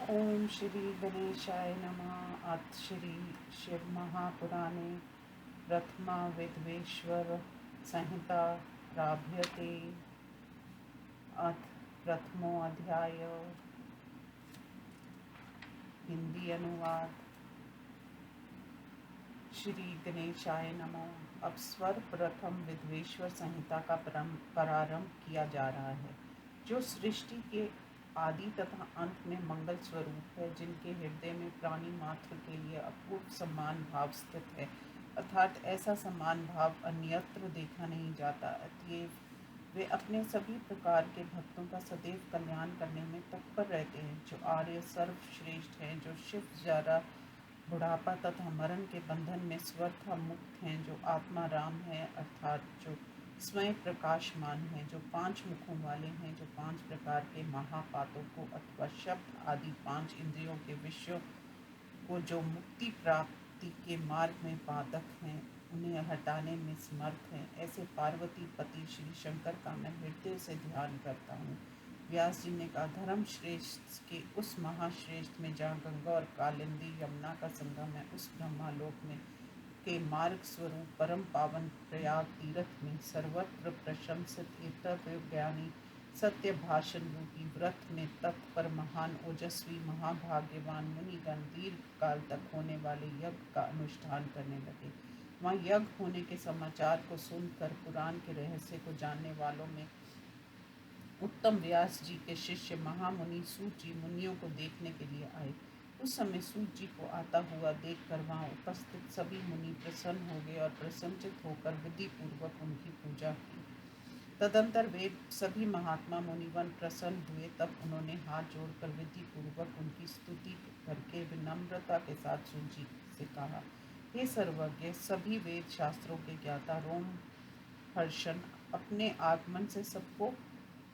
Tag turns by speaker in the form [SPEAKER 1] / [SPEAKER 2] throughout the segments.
[SPEAKER 1] ओम श्री गणेशाय नमः। अथ श्री शिव महापुराणे प्रथमा विद्वेश्वर संहिता प्राभ्यते। अथ प्रथमो अध्याय। हिंदी अनुवाद। श्री गणेशाय नमः। अब सर्वप्रथम विद्वेश्वर संहिता का प्रारंभ किया जा रहा है, जो सृष्टि के आदि तथा अंत में मंगल स्वरूप है, जिनके हृदय में प्राणी मात्र के लिए अपूर्व सम्मान भाव स्थित है, अर्थात ऐसा सम्मान भाव अन्यत्र देखा नहीं जाता। अतएव वे अपने सभी प्रकार के भक्तों का सदैव कल्याण करने में तत्पर रहते हैं, जो आर्य सर्वश्रेष्ठ हैं, जो शिव जरा बुढ़ापा तथा मरण के बंधन में स्वतः मुक्त हैं, जो आत्मा राम है, अर्थात जो स्वयं प्रकाशमान है, जो 5 मुखों वाले हैं, जो 5 प्रकार के महापातों को अथवा शब्द आदि 5 इंद्रियों के विषयों को जो मुक्ति प्राप्ति के मार्ग में बाधक हैं, उन्हें हटाने में समर्थ हैं, ऐसे पार्वती पति श्री शंकर का मैं हृदय से ध्यान करता हूँ। व्यास जी ने कहा, धर्म श्रेष्ठ के उस महाश्रेष्ठ में जहाँ गंगा और कालिंदी यमुना का संगम है, उस ब्रह्मालोक में के मार्ग स्वरूप परम पावन प्रयाग तीर्थ में सर्वत्र प्रशंसित एतव ज्ञानी सत्य भाषण रूपी व्रत में तत्पर महान ओजस्वी महाभाग्यवान मुनिगण दीर्घ काल तक होने वाले यज्ञ का अनुष्ठान करने लगे। वहाँ यज्ञ होने के समाचार को सुनकर पुराण के रहस्य को जानने वालों में उत्तम व्यास जी के शिष्य महामुनि सूत जी मुनियों को देखने के लिए आए। उस समय सूत जी को आता हुआ देखकर वहां उपस्थित सभी मुनि प्रसन्न हो गए और प्रसन्नचित होकर विधि पूर्वक उनकी पूजा की। तदंतर वे सभी महात्मा मुनिवन प्रसन्न हुए। तब उन्होंने हाथ जोड़कर विधि पूर्वक उनकी स्तुति करके विनम्रता के साथ सूत जी से कहा, हे सर्वज्ञ, सभी वेद शास्त्रों के ज्ञाता, रोम हर्षण, अपने आगमन से सबको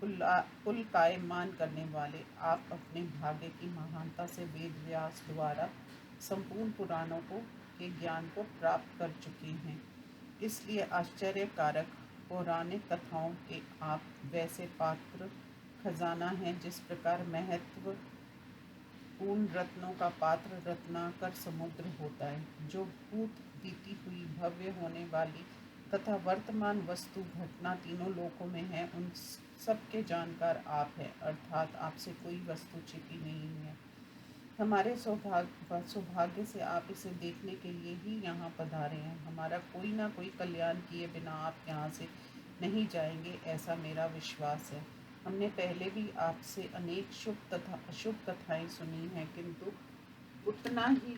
[SPEAKER 1] पुलकायमान करने वाले, आप अपने भाग्य की महानता से वेद व्यास द्वारा संपूर्ण पुराणों को के ज्ञान को प्राप्त कर चुके हैं, इसलिए आश्चर्यकारक पौराणिक कथाओं के आप वैसे पात्र खजाना हैं, जिस प्रकार महत्व पूर्ण रत्नों का पात्र रत्नाकर समुद्र होता है, जो भूत बीती हुई भव्य होने वाली तथा वर्तमान वस्तु घटना तीनों लोकों में है, उन सबके जानकार आप हैं, अर्थात आपसे कोई वस्तु छिपी नहीं है। हमारे सौभाग्य से आप इसे देखने के लिए ही यहाँ पधारे हैं। हमारा कोई ना कोई कल्याण किए बिना आप यहाँ से नहीं जाएंगे, ऐसा मेरा विश्वास है। हमने पहले भी आपसे अनेक शुभ तथा अशुभ कथाएं सुनी हैं, किंतु उतना ही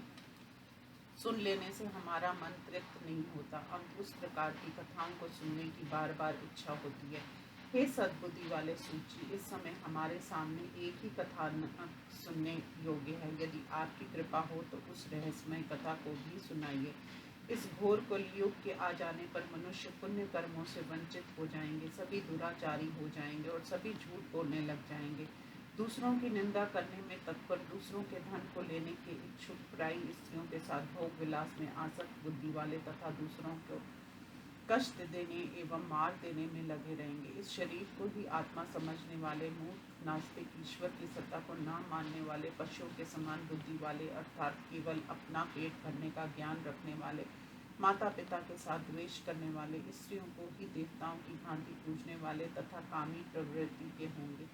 [SPEAKER 1] सुन लेने से हमारा मन तृप्त नहीं होता। हम उस प्रकार की कथाओं को सुनने की बार बार इच्छा होती है। हे सद्बुद्धि वाले सूची, इस समय हमारे सामने एक ही कथा सुनने योग्य है। यदि आपकी कृपा हो तो उस रहस्यमय कथा को भी सुनाइए। इस घोर कलयुग के आ जाने पर मनुष्य पुण्य कर्मों से वंचित हो जाएंगे, सभी दुराचारी हो जाएंगे और सभी झूठ बोलने लग जाएंगे। दूसरों की निंदा करने में तत्पर, दूसरों के धन को लेने के इच्छुक, पराई स्त्रियों के साथ भोग विलास में आसक्त बुद्धि वाले तथा दूसरों को कष्ट देने एवं मार देने में लगे रहेंगे। इस शरीर को ही आत्मा समझने वाले मूर्ख, नास्तिक, ईश्वर की सत्ता को ना मानने वाले, पशुओं के समान बुद्धि वाले, अर्थात केवल अपना पेट भरने का ज्ञान रखने वाले, माता पिता के साथ द्वेष करने वाले, स्त्रियों को ही देवताओं की भांति पूजने वाले तथा कामी प्रवृत्ति के होंगे।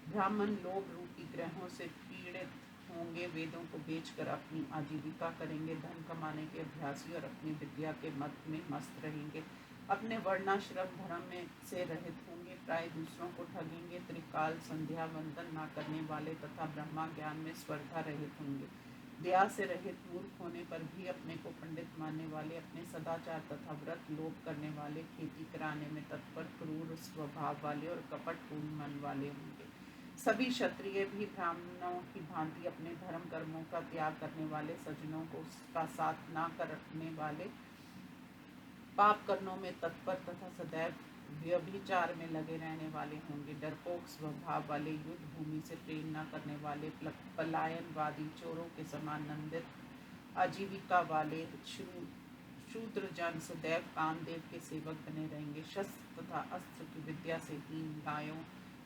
[SPEAKER 1] ब्राह्मण लोभ रूपी ग्रहों से पीड़ित होंगे, वेदों को बेचकर अपनी आजीविका करेंगे, धन कमाने के अभ्यासी और अपनी विद्या के मत में मस्त रहेंगे, अपने वर्णाश्रम धर्म में से रहित होंगे, प्राय दूसरों को ठगेंगे, त्रिकाल संध्या वंदन न करने वाले तथा ब्रह्मा ज्ञान में स्पर्धा रहित होंगे, दया से रहित मूर्ख होने पर भी अपने को पंडित मानने वाले, अपने सदाचार तथा व्रत लोप करने वाले, खेती कराने में तत्पर, क्रूर स्वभाव वाले और कपटपूर्ण मन वाले होंगे। सभी क्षत्रिय भी ब्राह्मणों की भांति अपने धर्म कर्मों का त्याग करने वाले, सज्जनों को उसका साथ ना करने वाले, पाप कर्मों में तत्पर तथा सदैव व्यभिचार में लगे रहने वाले होंगे, डरपोक स्वभाव वाले, युद्ध भूमि से प्रेम न करने वाले, पलायनवादी, चोरों के समान नंदित, आजीविका वाले, शूद्र जन सदैव कामदेव के सेवक बने रहेंगे, शस्त्र तथा अस्त्र की विद्या से हीन, गायों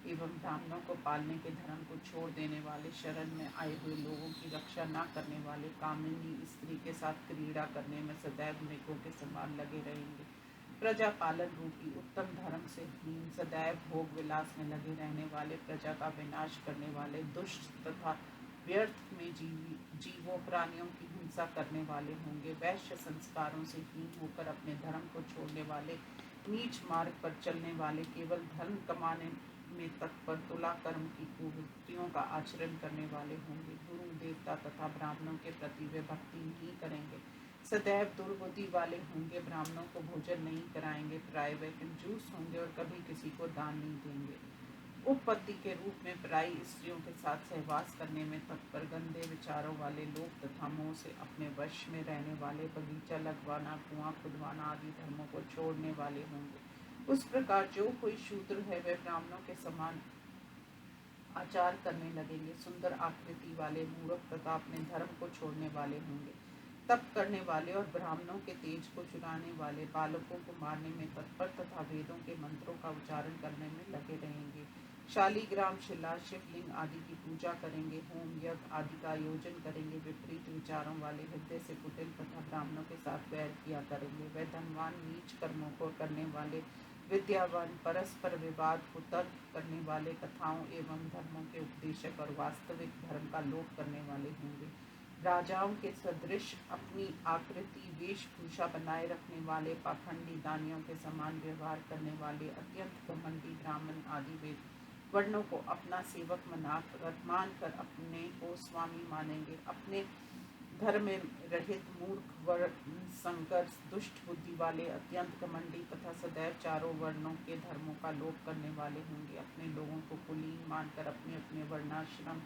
[SPEAKER 1] एवं ब्राह्मणों को पालने के धर्म को छोड़ देने वाले, शरण में आए हुए लोगों की रक्षा न करने वाले, कामिनी स्त्री के साथ क्रीड़ा करने में सदैव मृगों के समान लगे रहेंगे। प्रजा पालन रूपी उत्तम धर्म से हीन, सदैव भोग विलास में लगे रहने वाले, प्रजा का विनाश करने वाले, दुष्ट तथा व्यर्थ में जीवों प्राणियों की हिंसा करने वाले होंगे। वैश्य संस्कारों से हीन होकर अपने धर्म को छोड़ने वाले, नीच मार्ग पर चलने वाले, केवल धन कमाने में तत्पर, तुला कर्म की कुवृत्तियों का आचरण करने वाले होंगे। गुरु देवता तथा ब्राह्मणों के प्रति वे भक्ति नहीं करेंगे, सदैव दुर्बुद्धि वाले होंगे, ब्राह्मणों को भोजन नहीं कराएंगे, प्राय वे कंजूस होंगे और कभी किसी को दान नहीं देंगे। उपपत्ति के रूप में पराई स्त्रियों के साथ सहवास करने में तत्पर, गंदे विचारों वाले लोग तथा मोह से अपने वश में रहने वाले, बगीचा लगवाना, कुआं खुदवाना आदि धर्मों को छोड़ने वाले होंगे। उस प्रकार जो कोई शूद्र है वे ब्राह्मणों के समान आचार करने लगेंगे। सुंदर आकृति वाले मूर्ख तथा अपने धर्म को छोड़ने वाले होंगे। तप करने वाले और ब्राह्मणों के तेज को चुराने वाले, बालकों को मारने में तत्पर तथा वेदों के मंत्रों का उच्चारण करने में लगे रहेंगे। शालीग्राम, शिला, शिवलिंग आदि की पूजा करेंगे, होम यज्ञ आदि का आयोजन करेंगे, विपरीत विचारों वाले, हृदय से कुटिल तथा ब्राह्मणों के साथ वैर किया करेंगे। वे धनवान, नीच कर्मों को करने वाले, विद्यावान, परस्पर विवाद को तर्क करने वाले, कथाओं एवं धर्मों के उपदेशक और वास्तविक धर्म का लोप करने वाले होंगे। राजाओं के सदृश अपनी आकृति वेशभूषा बनाए रखने वाले, पाखंडी, दानियों के समान व्यवहार करने वाले, अत्यंत घमंडी, ब्राह्मण आदि वेद वर्णों को अपना सेवक मानकर अपने को स्वामी मानेंगे। अपने धर्म में रहित मूर्ख, वर्ण संकर, दुष्ट बुद्धि वाले, अत्यंत घमंडी तथा सदैव चारों वर्णों के धर्मों का लोप करने वाले होंगे। अपने लोगों को कुलीन मानकर अपने अपने वर्णाश्रम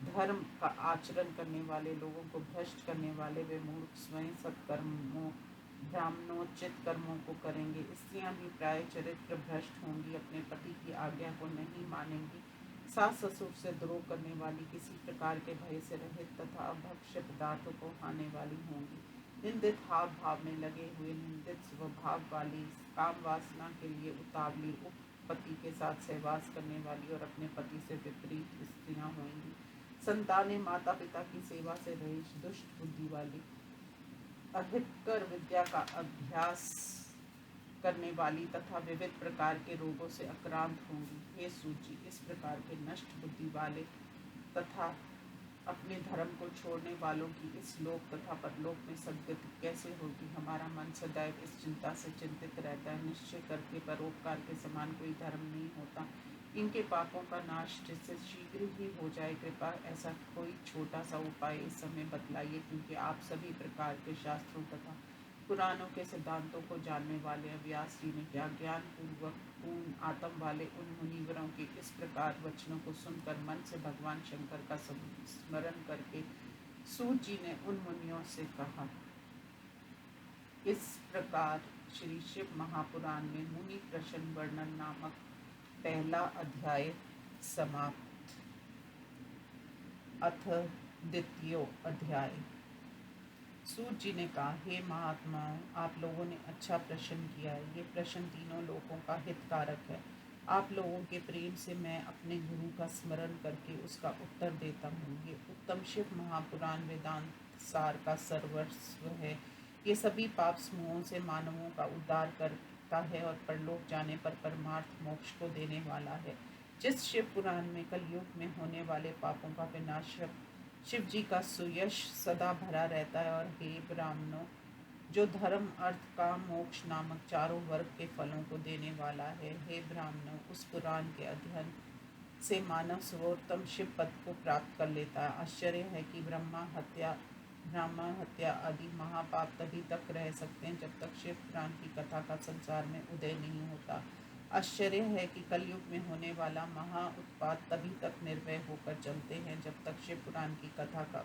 [SPEAKER 1] धर्म का आचरण करने वाले, लोगों को भ्रष्ट करने वाले, वे मूर्ख स्वयं सत्कर्मों ब्राह्मणोचित कर्मों को करेंगे। स्त्रियां भी प्राय चरित्र भ्रष्ट होंगी, अपने पति की आज्ञा को नहीं मानेंगी, सास ससुर से द्रोह करने वाली, किसी प्रकार के भय से रहित तथा अभक्ष्य पदार्थों को खाने वाली होंगी। निंदित हाव भाव में लगे हुए, निंदित स्वभाव वाली, काम वासना के लिए उतावली, पति के साथ सहवास करने वाली और अपने पति से विपरीत स्त्रियां होंगी। संतानें माता पिता की सेवा से रहित, दुष्ट बुद्धि वाली, अधिकतर विद्या का अभ्यास करने वाली तथा विविध प्रकार के रोगों से आक्रांत होंगी। हे सूची, इस प्रकार के नष्ट बुद्धि वाले तथा अपने धर्म को छोड़ने वालों की इस लोक तथा परलोक में सद्गति कैसे होगी? हमारा मन सदैव इस चिंता से चिंतित रहता है। निश्चय करके परोपकार के समान कोई धर्म नहीं होता। इनके पापों का नाश जिससे शीघ्र ही हो जाए, कृपा ऐसा कोई छोटा सा उपाय इस समय बतलाइए, क्योंकि आप सभी प्रकार के शास्त्रों तथा पुराणों के सिद्धांतों को जानने वाले हैं। व्यास जी ने क्या ज्ञान पूर्वक पूर्ण आत्म वाले उन मुनिवरों के इस प्रकार वचनों को सुनकर मन से भगवान शंकर का स्मरण करके सूत जी ने उन मुनियों से कहा। इस प्रकार श्री शिव महापुराण में मुनि प्रश्न वर्णन नामक पहला अध्याय समाप्त। अथ द्वितीय अध्याय। सूत जी ने कहा, हे महात्माओं, आप लोगों ने अच्छा प्रश्न किया है। ये प्रश्न तीनों लोगों का हितकारक है। आप लोगों के प्रेम से मैं अपने गुरु का स्मरण करके उसका उत्तर देता हूँ। ये उत्तम शिव महापुराण वेदांत सार का सर्वस्व है। ये सभी पाप समूहों से मानवों का उद्धार करता है और परलोक जाने पर परमार्थ मोक्ष को देने वाला है। जिस शिव पुराण में कलयुग में होने वाले पापों का विनाश शिव जी का सुयश सदा भरा रहता है। और हे ब्राह्मणों, जो धर्म, अर्थ, काम, मोक्ष नामक चारों वर्ग के फलों को देने वाला है, हे ब्राह्मणों, उस पुराण के अध्ययन से मानव सर्वोत्तम शिव पद को प्राप्त कर लेता है। आश्चर्य है कि ब्राह्मण हत्या आदि महापाप तभी तक रह सकते हैं जब तक शिव पुराण की कथा का संसार में उदय नहीं होता। आश्चर्य है कि कलयुग में होने वाला महा उत्पात तभी तक निर्भय होकर चलते हैं जब तक शिव पुराण की कथा का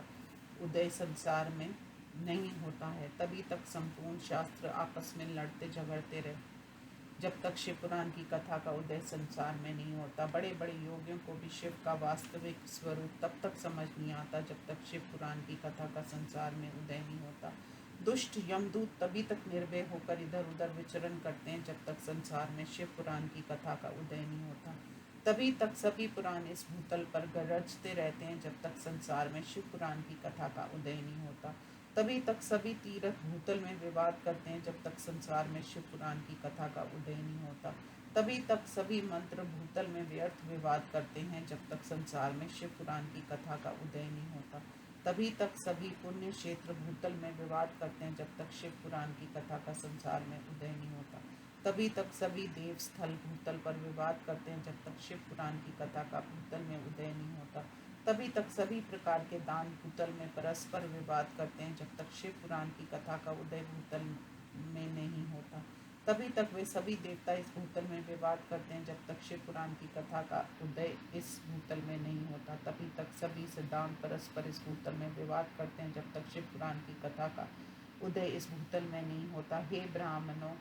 [SPEAKER 1] उदय संसार में नहीं होता है। तभी तक संपूर्ण शास्त्र आपस में लड़ते झगड़ते रहे जब तक शिव पुराण की कथा का उदय संसार में नहीं होता। बड़े बड़े योगियों को भी शिव का वास्तविक स्वरूप तब तक समझ नहीं आता जब तक शिव पुराण की कथा का संसार में उदय नहीं होता। दुष्ट यमदूत तभी तक निर्भय होकर इधर उधर विचरण करते हैं जब तक संसार में शिव पुराण की कथा का उदय नहीं होता। तभी तक सभी पुराण इस भूतल पर गरजते रहते हैं जब तक संसार में शिव पुराण की कथा का उदय नहीं होता। तभी तक सभी तीर्थ भूतल में विवाद करते हैं जब तक संसार में शिव पुराण की कथा का उदय नहीं होता। तभी तक सभी मंत्र भूतल में व्यर्थ विवाद करते हैं जब तक संसार में शिव पुराण की कथा का उदय नहीं होता। तभी तक सभी पुण्य क्षेत्र भूतल में विवाद करते हैं जब तक शिव पुराण की कथा का संसार में उदय नहीं होता। तभी तक सभी देव स्थल भूतल पर विवाद करते हैं जब तक शिव पुराण की कथा का भूतल में उदय नहीं होता। तभी तक सभी प्रकार के दान भूतल में परस्पर विवाद करते हैं जब तक शिव पुराण की कथा का उदय भूतल में नहीं होता। तभी तक वे सभी देवता इस भूतल में विवाद करते हैं जब तक शिव पुराण की कथा का उदय इस भूतल में नहीं होता। तभी तक सभी सिद्धांत परस्पर इस भूतल में विवाद करते हैं जब तक शिव पुराण की कथा का उदय इस भूतल में नहीं होता। हे ब्राह्मणों,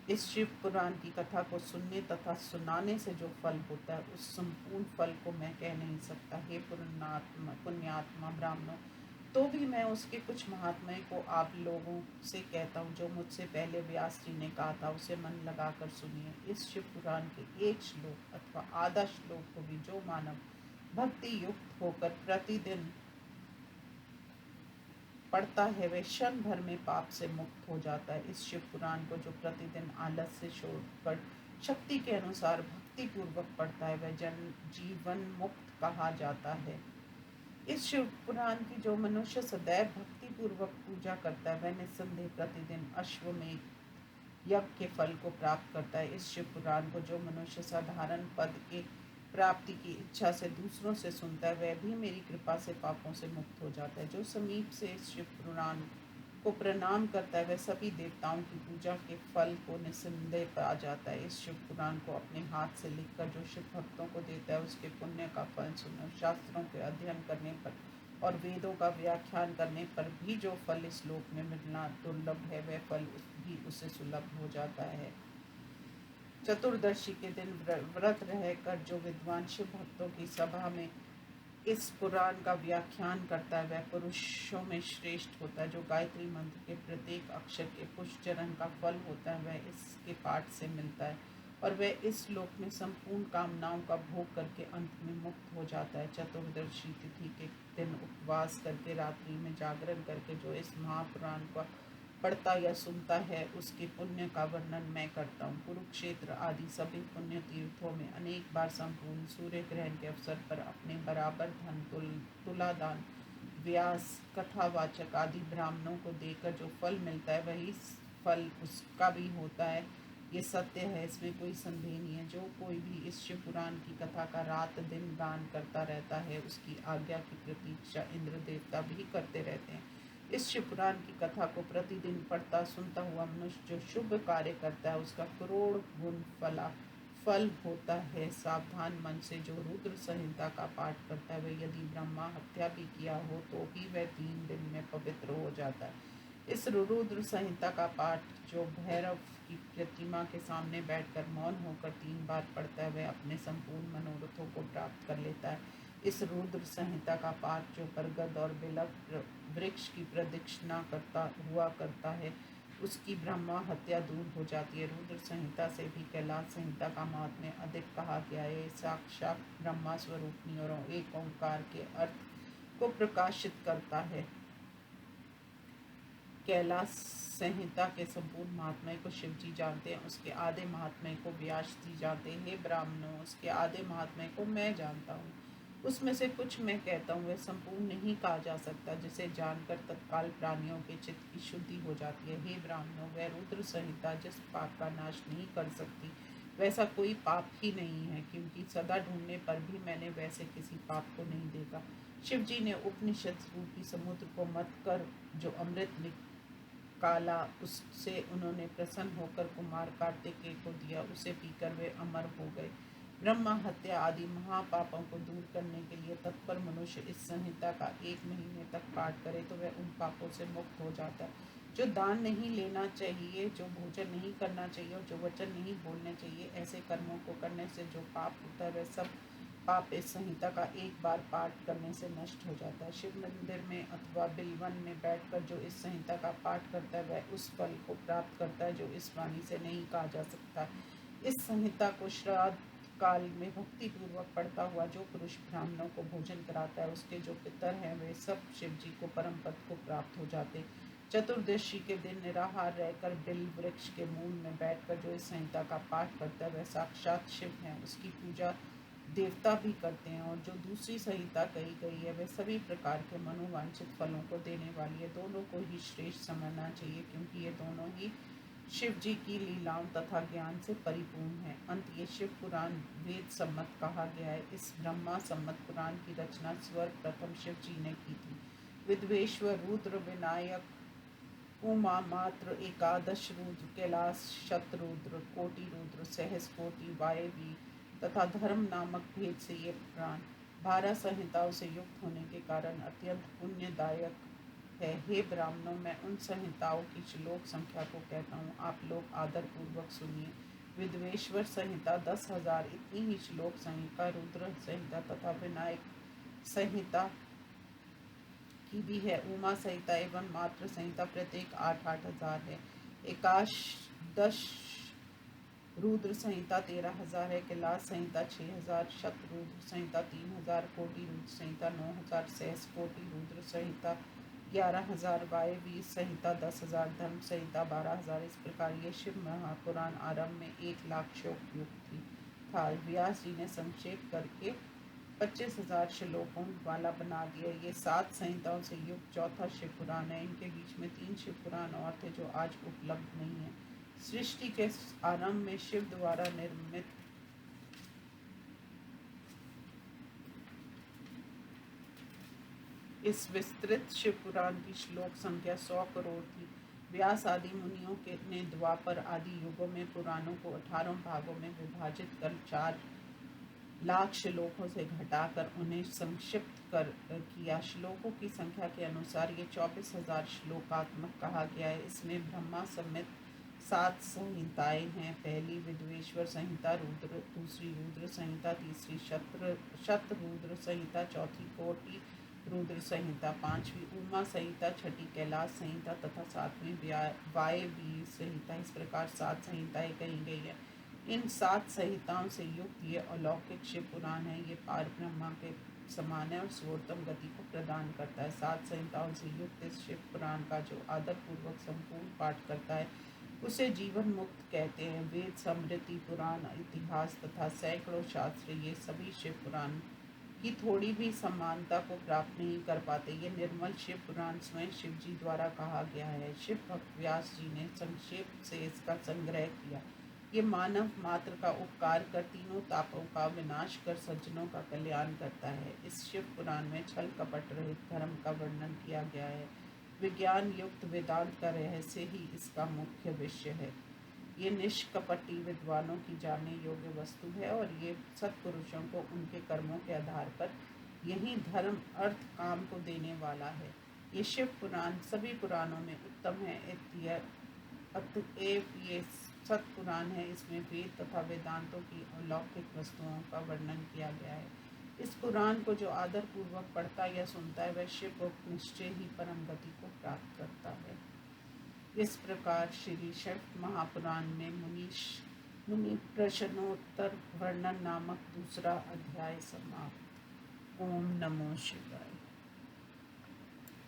[SPEAKER 1] इस शिव पुराण की कथा को सुनने तथा सुनाने से जो फल होता है उस संपूर्ण फल को मैं कह नहीं सकता। हे पुण्यात्मा ब्राह्मणों, तो भी मैं उसके कुछ महात्म्य को आप लोगों से कहता हूँ। जो मुझसे पहले व्यास जी ने कहा था उसे मन लगाकर सुनिए। इस शिव पुराण के एक श्लोक अथवा आधा श्लोक को भी जो मानव भक्ति युक्त होकर प्रतिदिन पढ़ता है वह क्षण भर में पाप से मुक्त हो जाता है। इस शिव पुराण को जो प्रतिदिन आलस से छोड़कर शक्ति के अनुसार भक्ति पूर्वक पढ़ता है वह जीवन मुक्त कहा जाता है। इस शिव पुराण की जो मनुष्य सदैव भक्ति पूर्वक पूजा करता है वह निस्संदेह प्रतिदिन अश्वमेध यज्ञ के फल को प्राप्त करता है। इस शिव पुराण को जो मनुष्य साधारण पद के प्राप्ति की इच्छा से दूसरों से सुनता है वह भी मेरी कृपा से पापों से मुक्त हो जाता है। जो समीप से इस शिव पुराण को प्रणाम करता है वह सभी देवताओं की पूजा के फल को निस्संदेह पा जाता है। इस शिव पुराण को अपने हाथ से लिखकर जो शिव भक्तों को देता है उसके पुण्य का फल सुनो। शास्त्रों के अध्ययन करने पर और वेदों का व्याख्यान करने पर भी जो फल इस लोक में मिलना दुर्लभ है वह फल भी उसे सुलभ हो जाता है। चतुर्दशी के दिन व्रत रहकर जो विद्वान शिव भक्तों की सभा में इस पुराण का व्याख्यान करता है वह पुरुषों में श्रेष्ठ होता है। जो गायत्री मंत्र के प्रत्येक अक्षर के पुष्चरण का फल होता है वह इसके पाठ से मिलता है और वह इस लोक में संपूर्ण कामनाओं का भोग करके अंत में मुक्त हो जाता है। चतुर्दशी तिथि के दिन उपवास करके रात्रि में जागरण करके जो इस महापुराण का पढ़ता या सुनता है उसके पुण्य का वर्णन मैं करता हूँ। कुरुक्षेत्र आदि सभी पुण्य तीर्थों में अनेक बार संपूर्ण सूर्य ग्रहण के अवसर पर अपने बराबर धन तुलादान व्यास कथावाचक आदि ब्राह्मणों को देकर जो फल मिलता है वही फल उसका भी होता है। ये सत्य है, इसमें कोई संदेह नहीं है। जो कोई भी इस शिव पुराण की कथा का रात दिन गान करता रहता है उसकी आज्ञा की प्रतीक्षा इंद्र देवता भी करते रहते हैं। इस शिव पुराण की कथा को प्रतिदिन पढ़ता सुनता हुआ मनुष्य जो शुभ कार्य करता है उसका करोड़ गुण फल होता है। सावधान मन से जो रुद्र संहिता का पाठ करता है वह यदि ब्रह्मा हत्या भी किया हो तो भी वह 3 दिन में पवित्र हो जाता है। इस रुद्र संहिता का पाठ जो भैरव की प्रतिमा के सामने बैठकर मौन होकर 3 बार पढ़ता है वह अपने संपूर्ण मनोरथों को प्राप्त कर लेता है। इस रुद्र संहिता का पाठ जो बरगद और बिलव वृक्ष की प्रदक्षिणा करता है उसकी ब्रह्मा हत्या दूर हो जाती है। रुद्र संहिता से भी कैलाश संहिता का महात्म्य अधिक कहा गया है। साक्षात ब्रह्मा स्वरूपनी और एक ओंकार के अर्थ को प्रकाशित करता है। कैलाश संहिता के संपूर्ण महात्म्य को शिव जी जानते हैं, उसके आधे महात्म्य को व्यास जी जानते हैं। हे ब्राह्मणों, उसके आधे महात्म्य को मैं जानता हूँ, उसमें से कुछ मैं कहता हूँ। वह संपूर्ण नहीं कहा जा सकता जिसे जानकर तत्काल प्राणियों के चित्त की शुद्धि हो जाती है। हे ब्राह्मणों, वह रुद्र संहिता जिस पाप का नाश नहीं कर सकती वैसा कोई पाप ही नहीं है, क्योंकि सदा ढूंढने पर भी मैंने वैसे किसी पाप को नहीं देखा। शिव जी ने उपनिषद रूपी समुद्र को मत कर जो अमृत काला उससे उन्होंने प्रसन्न होकर कुमार कार्तिकेय को दिया। उसे पीकर वे अमर हो गए। ब्रह्मा हत्या आदि महापापों को दूर करने के लिए तत्पर मनुष्य इस संहिता का 1 महीने तक पाठ करे तो वह उन पापों से मुक्त हो जाता है। जो दान नहीं लेना चाहिए, जो भोजन नहीं करना चाहिए और जो वचन नहीं बोलने चाहिए, ऐसे कर्मों को करने से जो पाप होता है वह सब पाप इस संहिता का 1 बार पाठ करने से नष्ट हो जाता है। शिव मंदिर में अथवा बिलवन में बैठकर जो इस संहिता का पाठ करता है वह उस फल को प्राप्त करता है जो इस वाणी से नहीं कहा जा सकता। इस संहिता को श्राद्ध काल में भक्ति पूर्वक पढ़ता हुआ जो पुरुष ब्राह्मणों को भोजन कराता है, उसके जो पितर हैं वे सब शिव जी को परम पद को प्राप्त हो जाते। चतुर्दशी के दिन निराहार रहकर बिल वृक्ष के मूल में बैठकर जो इस संहिता का पाठ करता है वह साक्षात शिव है। उसकी पूजा देवता भी करते हैं। और जो दूसरी संहिता कही गई है वह सभी प्रकार के मनोवांछित फलों को देने वाली है। दोनों को ही श्रेष्ठ समझना चाहिए, क्योंकि ये दोनों ही शिव जी की लीलाओं तथा ज्ञान से परिपूर्ण है। अंत ये शिव पुराण वेद सम्मत कहा गया है। इस ब्रह्मा सम्मत पुराण की रचना सर्वप्रथम शिव जी ने की थी। विद्वेश्वर, रुद्र, विनायक, उमा मात्र, एकादश रुद्र, कैलाश, शतरुद्र, कोटि रुद्र, सहस कोटि, वायवी तथा धर्म नामक भेद से ये पुराण 12 संहिताओं से युक्त होने के कारण अत्यंत पुण्यदायक है। हे ब्राह्मणों, मैं उन संहिताओं की श्लोक संख्या को कहता हूँ, आप लोग आदर पूर्वक सुनिए। विद्वेश्वर संहिता 10,000 इतनी ही श्लोक संहिता, रुद्र संहिता तथा विनायक संहिता की भी है। उमा संहिता एवं मात्र संहिता प्रत्येक 8-8 हजार है। एकादश रुद्र संहिता 13,000 है। कैलाश संहिता 6,000, शतरुद्र संहिता 3,000, कोटि रुद्र संहिता 9,000, सहस कोटि रुद्र संहिता 11,000, वायवी संहिता 10,000, धर्म संहिता 12,000। इस प्रकार ये शिव महापुराण आरंभ में 1,00,000 श्लोक युक्त थी था। व्यास जी ने संक्षेप करके 25,000 श्लोकों वाला बना दिया। ये 7 संहिताओं से युक्त चौथा शिव पुराण है। इनके बीच में 3 शिव पुराण और थे जो आज उपलब्ध नहीं है। सृष्टि के आरंभ में शिव द्वारा निर्मित इस विस्तृत शिव पुराण की श्लोक संख्या 100 करोड़ थी। व्यास आदि मुनियों के ने द्वापर आदि युगों में पुराणों को 18 भागों में विभाजित कर 4,00,000 श्लोकों से घटाकर उन्हें संक्षिप्त कर किया। श्लोकों की संख्या के अनुसार ये 24,000 श्लोकात्मक कहा गया है। इसमें ब्रह्मा समेत 7 संहिताएं हैं। पहली विद्वेश्वर संहिता रुद्र, दूसरी रुद्र संहिता, तीसरी शतरुद्र संहिता, चौथी कोटि रुद्र संहिता, पांचवी उमा संहिता, छठी कैलाश संहिता तथा सातवीं वायवी संहिता। इस प्रकार 7 संहिताएं कही गई है। इन 7 संहिताओं से युक्त ये अलौकिक शिव पुराण है। ये पार ब्रह्मा के समान है और सर्वोत्तम गति को प्रदान करता है। 7 संहिताओं से युक्त इस शिव पुराण का जो आदर पूर्वक संपूर्ण पाठ करता है उसे जीवन मुक्त कहते हैं। वेद, स्मृति, पुराण, इतिहास तथा सैकड़ों शास्त्र ये सभी शिव पुराण की थोड़ी भी समानता को प्राप्त नहीं कर पाते। ये निर्मल शिव पुराण स्वयं शिव जी द्वारा कहा गया है। शिव भक्त व्यास जी ने संक्षेप से इसका संग्रह किया। ये मानव मात्र का उपकार कर तीनों तापों का विनाश कर सज्जनों का कल्याण करता है। इस शिव पुराण में छल कपट रहित धर्म का वर्णन किया गया है। विज्ञान युक्त वेदांत का रहस्य ही इसका मुख्य विषय है। ये निष्कपटी विद्वानों की जानने योग्य वस्तु है और ये सत्पुरुषों को उनके कर्मों के आधार पर यही धर्म अर्थ काम को देने वाला है। ये शिव पुराण सभी पुराणों में उत्तम है। अतएव ये सत्पुराण है। इसमें वेद तथा वेदांतों की अलौकिक वस्तुओं का वर्णन किया गया है। इस पुराण को जो आदर पूर्वक पढ़ता या सुनता है वह शिव को निश्चय ही परम गति को प्राप्त करता है। इस प्रकार श्री शिव महापुराण में मुनि प्रश्नोत्तर वर्णन नामक दूसरा अध्याय समाप्त। ओम नमो शिवाय।